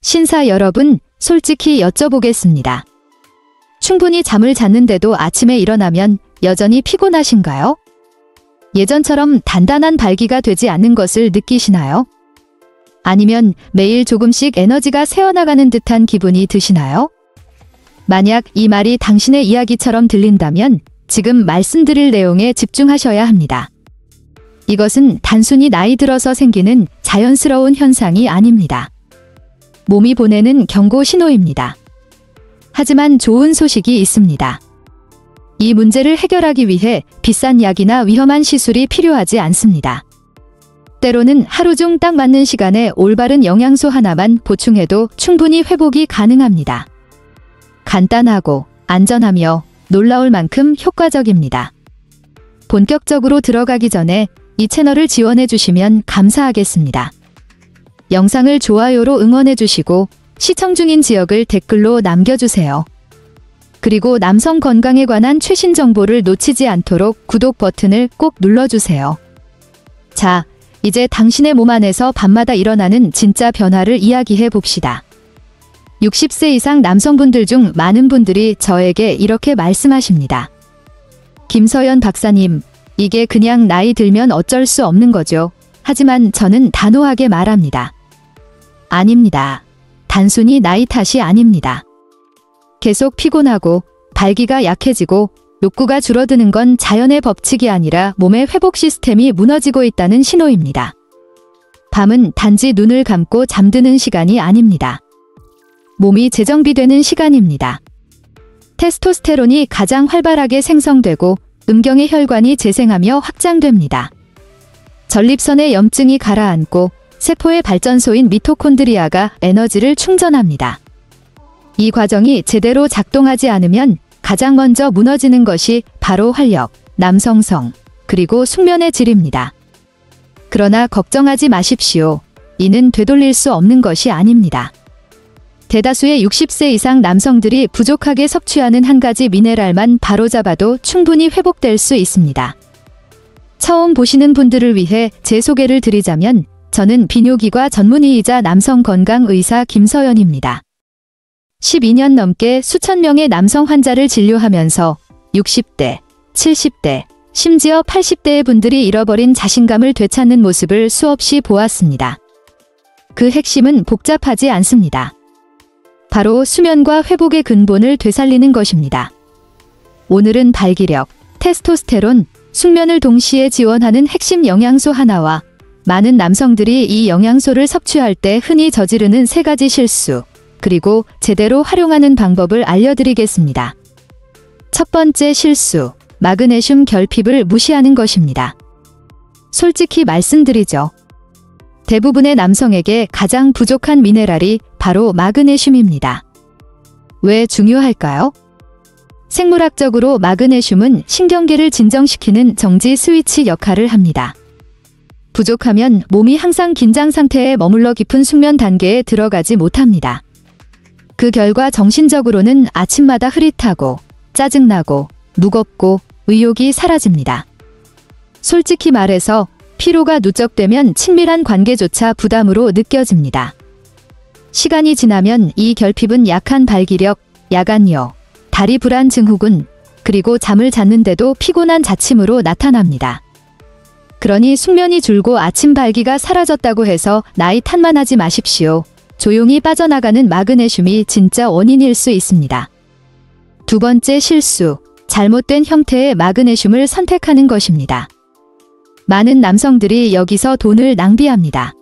신사 여러분, 솔직히 여쭤보겠습니다. 충분히 잠을 잤는데도 아침에 일어나면 여전히 피곤하신가요? 예전처럼 단단한 발기가 되지 않는 것을 느끼시나요? 아니면 매일 조금씩 에너지가 새어나가는 듯한 기분이 드시나요? 만약 이 말이 당신의 이야기처럼 들린다면 지금 말씀드릴 내용에 집중하셔야 합니다. 이것은 단순히 나이 들어서 생기는 자연스러운 현상이 아닙니다. 몸이 보내는 경고 신호입니다. 하지만 좋은 소식이 있습니다. 이 문제를 해결하기 위해 비싼 약이나 위험한 시술이 필요하지 않습니다. 때로는 하루 중 딱 맞는 시간에 올바른 영양소 하나만 보충해도 충분히 회복이 가능합니다. 간단하고 안전하며 놀라울 만큼 효과적입니다. 본격적으로 들어가기 전에 이 채널을 지원해 주시면 감사하겠습니다. 영상을 좋아요로 응원해 주시고 시청 중인 지역을 댓글로 남겨주세요. 그리고 남성 건강에 관한 최신 정보를 놓치지 않도록 구독 버튼을 꼭 눌러주세요. 자, 이제 당신의 몸 안에서 밤마다 일어나는 진짜 변화를 이야기해 봅시다. 60세 이상 남성분들 중 많은 분들이 저에게 이렇게 말씀하십니다. 김서연 박사님, 이게 그냥 나이 들면 어쩔 수 없는 거죠. 하지만 저는 단호하게 말합니다. 아닙니다. 단순히 나이 탓이 아닙니다. 계속 피곤하고 발기가 약해지고 욕구가 줄어드는 건 자연의 법칙이 아니라 몸의 회복 시스템이 무너지고 있다는 신호입니다. 밤은 단지 눈을 감고 잠드는 시간이 아닙니다. 몸이 재정비되는 시간입니다. 테스토스테론이 가장 활발하게 생성되고 음경의 혈관이 재생하며 확장됩니다. 전립선의 염증이 가라앉고 세포의 발전소인 미토콘드리아가 에너지를 충전합니다. 이 과정이 제대로 작동하지 않으면 가장 먼저 무너지는 것이 바로 활력, 남성성, 그리고 숙면의 질입니다. 그러나 걱정하지 마십시오. 이는 되돌릴 수 없는 것이 아닙니다. 대다수의 60세 이상 남성들이 부족하게 섭취하는 한 가지 미네랄만 바로잡아도 충분히 회복될 수 있습니다. 처음 보시는 분들을 위해 제 소개를 드리자면 저는 비뇨기과 전문의이자 남성 건강 의사 김서연입니다. 12년 넘게 수천 명의 남성 환자를 진료하면서 60대, 70대, 심지어 80대의 분들이 잃어버린 자신감을 되찾는 모습을 수없이 보았습니다. 그 핵심은 복잡하지 않습니다. 바로 수면과 회복의 근본을 되살리는 것입니다. 오늘은 발기력, 테스토스테론, 숙면을 동시에 지원하는 핵심 영양소 하나와 많은 남성들이 이 영양소를 섭취할 때 흔히 저지르는 3가지 실수, 그리고 제대로 활용하는 방법을 알려드리겠습니다. 첫 번째 실수, 마그네슘 결핍을 무시하는 것입니다. 솔직히 말씀드리죠. 대부분의 남성에게 가장 부족한 미네랄이 바로 마그네슘입니다. 왜 중요할까요? 생물학적으로 마그네슘은 신경계를 진정시키는 정지 스위치 역할을 합니다. 부족하면 몸이 항상 긴장 상태에 머물러 깊은 숙면 단계에 들어가지 못합니다. 그 결과 정신적으로는 아침마다 흐릿하고 짜증나고 무겁고 의욕이 사라집니다. 솔직히 말해서 피로가 누적되면 친밀한 관계조차 부담으로 느껴집니다. 시간이 지나면 이 결핍은 약한 발기력, 야간여, 다리 불안 증후군, 그리고 잠을 잤는데도 피곤한 자침으로 나타납니다. 그러니 숙면이 줄고 아침 발기가 사라졌다고 해서 나이 탓만 하지 마십시오. 조용히 빠져나가는 마그네슘이 진짜 원인일 수 있습니다. 두 번째 실수, 잘못된 형태의 마그네슘을 선택하는 것입니다. 많은 남성들이 여기서 돈을 낭비합니다.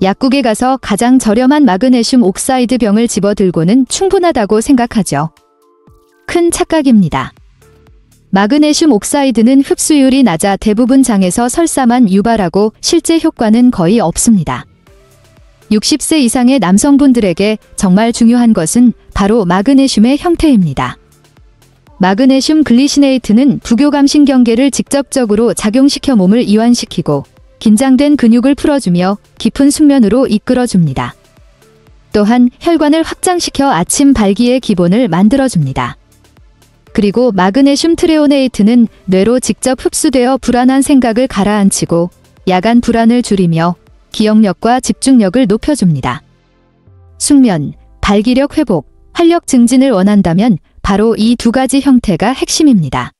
약국에 가서 가장 저렴한 마그네슘 옥사이드 병을 집어들고는 충분하다고 생각하죠. 큰 착각입니다. 마그네슘 옥사이드는 흡수율이 낮아 대부분 장에서 설사만 유발하고 실제 효과는 거의 없습니다. 60세 이상의 남성분들에게 정말 중요한 것은 바로 마그네슘의 형태입니다. 마그네슘 글리시네이트는 부교감신경계를 직접적으로 작용시켜 몸을 이완시키고 긴장된 근육을 풀어주며 깊은 숙면으로 이끌어줍니다. 또한 혈관을 확장시켜 아침 발기의 기본을 만들어줍니다. 그리고 마그네슘 트레오네이트는 뇌로 직접 흡수되어 불안한 생각을 가라앉히고 야간 불안을 줄이며 기억력과 집중력을 높여줍니다. 숙면, 발기력 회복, 활력 증진을 원한다면 바로 이 두 가지 형태가 핵심입니다.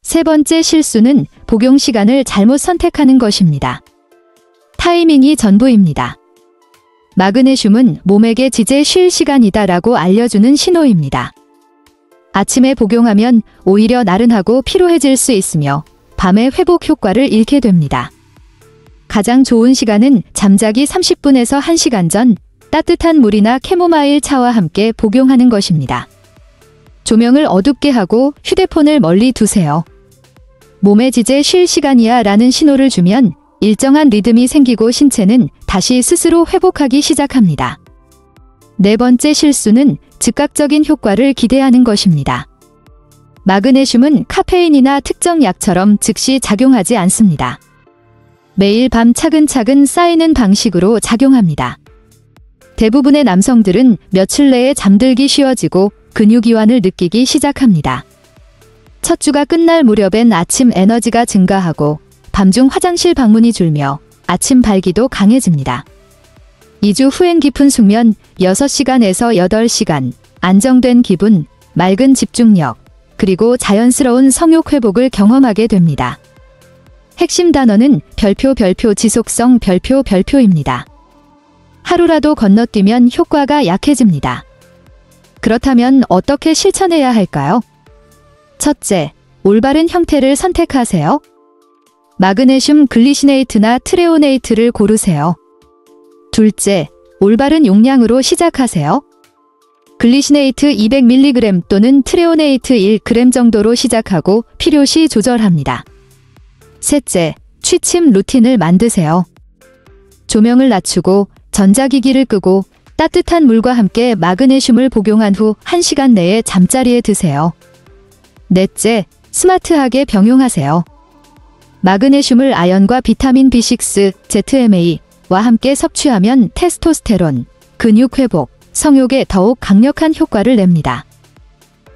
세 번째 실수는 복용 시간을 잘못 선택하는 것입니다. 타이밍이 전부입니다. 마그네슘은 몸에게 이제 쉴 시간이다라고 알려주는 신호입니다. 아침에 복용하면 오히려 나른하고 피로해질 수 있으며 밤에 회복 효과를 잃게 됩니다. 가장 좋은 시간은 잠자기 30분에서 1시간 전 따뜻한 물이나 캐모마일 차와 함께 복용하는 것입니다. 조명을 어둡게 하고 휴대폰을 멀리 두세요. 몸에 이제 쉴 시간이야 라는 신호를 주면 일정한 리듬이 생기고 신체는 다시 스스로 회복하기 시작합니다. 네 번째 실수는 즉각적인 효과를 기대하는 것입니다. 마그네슘은 카페인이나 특정 약처럼 즉시 작용하지 않습니다. 매일 밤 차근차근 쌓이는 방식으로 작용합니다. 대부분의 남성들은 며칠 내에 잠들기 쉬워지고 근육이완을 느끼기 시작합니다. 첫 주가 끝날 무렵엔 아침 에너지가 증가하고 밤중 화장실 방문이 줄며 아침 발기도 강해집니다. 2주 후엔 깊은 숙면 6시간에서 8시간, 안정된 기분, 맑은 집중력, 그리고 자연스러운 성욕 회복을 경험하게 됩니다. 핵심 단어는 별표 지속성 별표입니다. 하루라도 건너뛰면 효과가 약해집니다. 그렇다면 어떻게 실천해야 할까요? 첫째, 올바른 형태를 선택하세요. 마그네슘 글리시네이트나 트레오네이트를 고르세요. 둘째, 올바른 용량으로 시작하세요. 글리시네이트 200mg 또는 트레오네이트 1g 정도로 시작하고 필요시 조절합니다. 셋째, 취침 루틴을 만드세요. 조명을 낮추고 전자기기를 끄고 따뜻한 물과 함께 마그네슘을 복용한 후 1시간 내에 잠자리에 드세요. 넷째, 스마트하게 병용하세요. 마그네슘을 아연과 비타민 B6, ZMA와 함께 섭취하면 테스토스테론, 근육 회복, 성욕에 더욱 강력한 효과를 냅니다.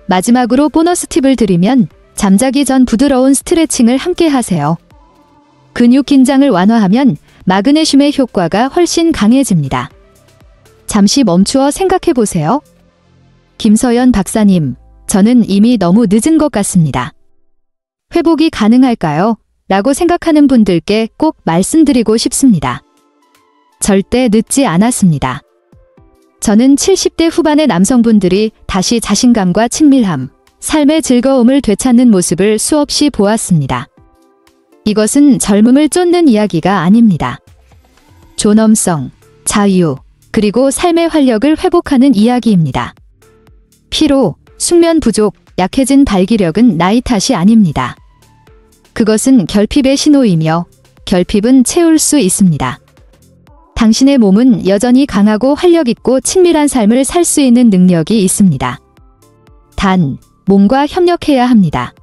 마지막으로 보너스 팁을 드리면 잠자기 전 부드러운 스트레칭을 함께 하세요. 근육 긴장을 완화하면 마그네슘의 효과가 훨씬 강해집니다. 잠시 멈추어 생각해보세요. 김서연 박사님, 저는 이미 너무 늦은 것 같습니다. 회복이 가능할까요? 라고 생각하는 분들께 꼭 말씀드리고 싶습니다. 절대 늦지 않았습니다. 저는 70대 후반의 남성분들이 다시 자신감과 친밀함, 삶의 즐거움을 되찾는 모습을 수없이 보았습니다. 이것은 젊음을 쫓는 이야기가 아닙니다. 존엄성, 자유, 그리고 삶의 활력을 회복하는 이야기입니다. 피로, 숙면 부족, 약해진 발기력은 나이 탓이 아닙니다. 그것은 결핍의 신호이며 결핍은 채울 수 있습니다. 당신의 몸은 여전히 강하고 활력있고 친밀한 삶을 살 수 있는 능력이 있습니다. 단, 몸과 협력해야 합니다.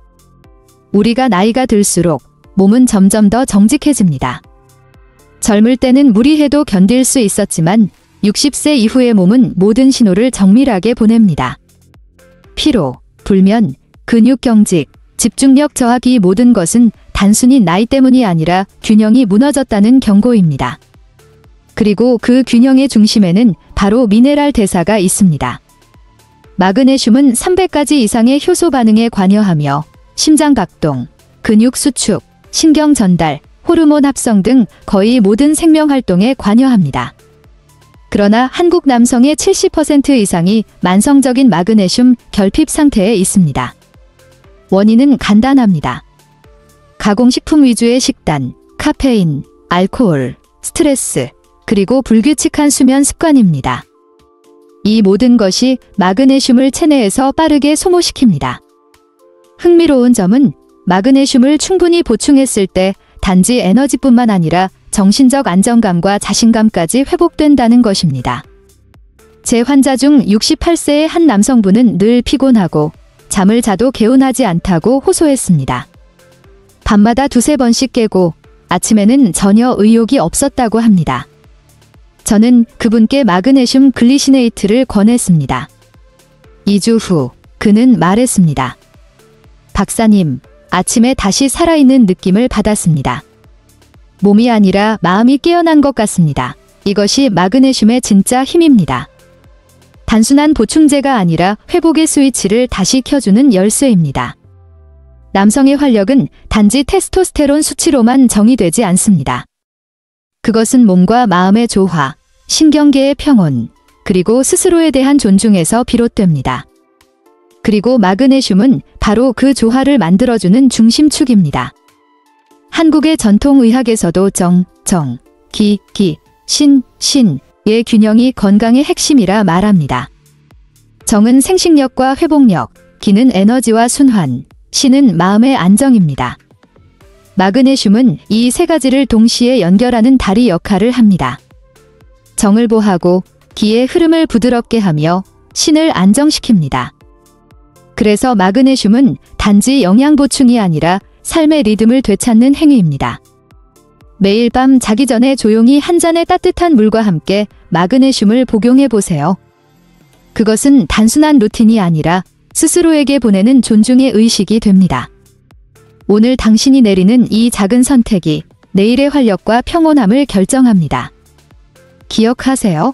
우리가 나이가 들수록 몸은 점점 더 정직해집니다. 젊을 때는 무리해도 견딜 수 있었지만 60세 이후의 몸은 모든 신호를 정밀하게 보냅니다. 피로, 불면, 근육 경직, 집중력 저하기 이 모든 것은 단순히 나이 때문이 아니라 균형이 무너졌다는 경고입니다. 그리고 그 균형의 중심에는 바로 미네랄 대사가 있습니다. 마그네슘은 300가지 이상의 효소 반응에 관여하며 심장 박동, 근육 수축, 신경 전달, 호르몬 합성 등 거의 모든 생명 활동에 관여합니다. 그러나 한국 남성의 70% 이상이 만성적인 마그네슘 결핍 상태에 있습니다. 원인은 간단합니다. 가공식품 위주의 식단, 카페인, 알코올, 스트레스, 그리고 불규칙한 수면 습관입니다. 이 모든 것이 마그네슘을 체내에서 빠르게 소모시킵니다. 흥미로운 점은 마그네슘을 충분히 보충했을 때 단지 에너지뿐만 아니라 정신적 안정감과 자신감까지 회복된다는 것입니다. 제 환자 중 68세의 한 남성분은 늘 피곤하고 잠을 자도 개운하지 않다고 호소했습니다. 밤마다 2~3번씩 깨고 아침에는 전혀 의욕이 없었다고 합니다. 저는 그분께 마그네슘 글리시네이트를 권했습니다. 2주 후 그는 말했습니다. 박사님, 아침에 다시 살아있는 느낌을 받았습니다. 몸이 아니라 마음이 깨어난 것 같습니다. 이것이 마그네슘의 진짜 힘입니다. 단순한 보충제가 아니라 회복의 스위치를 다시 켜주는 열쇠입니다. 남성의 활력은 단지 테스토스테론 수치로만 정의되지 않습니다. 그것은 몸과 마음의 조화, 신경계의 평온, 그리고 스스로에 대한 존중에서 비롯됩니다. 그리고 마그네슘은 바로 그 조화를 만들어주는 중심축입니다. 한국의 전통의학에서도 정, 기, 신의 균형이 건강의 핵심이라 말합니다. 정은 생식력과 회복력, 기는 에너지와 순환, 신은 마음의 안정입니다. 마그네슘은 이 세 가지를 동시에 연결하는 다리 역할을 합니다. 정을 보하고 기의 흐름을 부드럽게 하며 신을 안정시킵니다. 그래서 마그네슘은 단지 영양 보충이 아니라 삶의 리듬을 되찾는 행위입니다. 매일 밤 자기 전에 조용히 한 잔의 따뜻한 물과 함께 마그네슘을 복용해 보세요. 그것은 단순한 루틴이 아니라 스스로에게 보내는 존중의 의식이 됩니다. 오늘 당신이 내리는 이 작은 선택이 내일의 활력과 평온함을 결정합니다. 기억하세요.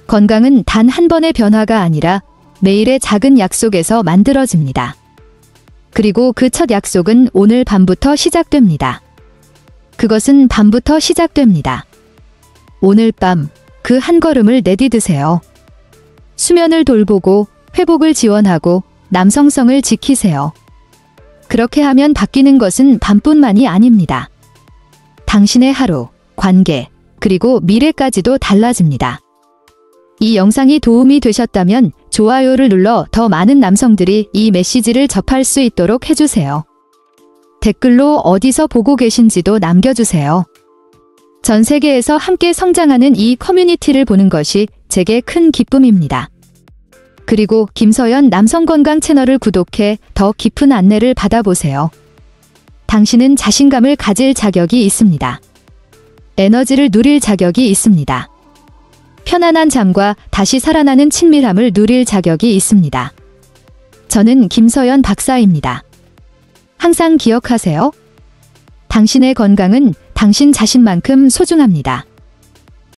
건강은 단 한 번의 변화가 아니라 매일의 작은 약속에서 만들어집니다. 그리고 그 첫 약속은 오늘 밤부터 시작됩니다. 그것은 밤부터 시작됩니다. 오늘 밤 그 한 걸음을 내디드세요. 수면을 돌보고 회복을 지원하고 남성성을 지키세요. 그렇게 하면 바뀌는 것은 밤뿐만이 아닙니다. 당신의 하루, 관계, 그리고 미래까지도 달라집니다. 이 영상이 도움이 되셨다면 좋아요를 눌러 더 많은 남성들이 이 메시지를 접할 수 있도록 해주세요. 댓글로 어디서 보고 계신지도 남겨주세요. 전 세계에서 함께 성장하는 이 커뮤니티를 보는 것이 제게 큰 기쁨입니다. 그리고 김서연 남성건강 채널을 구독해 더 깊은 안내를 받아보세요. 당신은 자신감을 가질 자격이 있습니다. 에너지를 누릴 자격이 있습니다. 편안한 잠과 다시 살아나는 친밀함을 누릴 자격이 있습니다. 저는 김서연 박사입니다. 항상 기억하세요. 당신의 건강은 당신 자신만큼 소중합니다.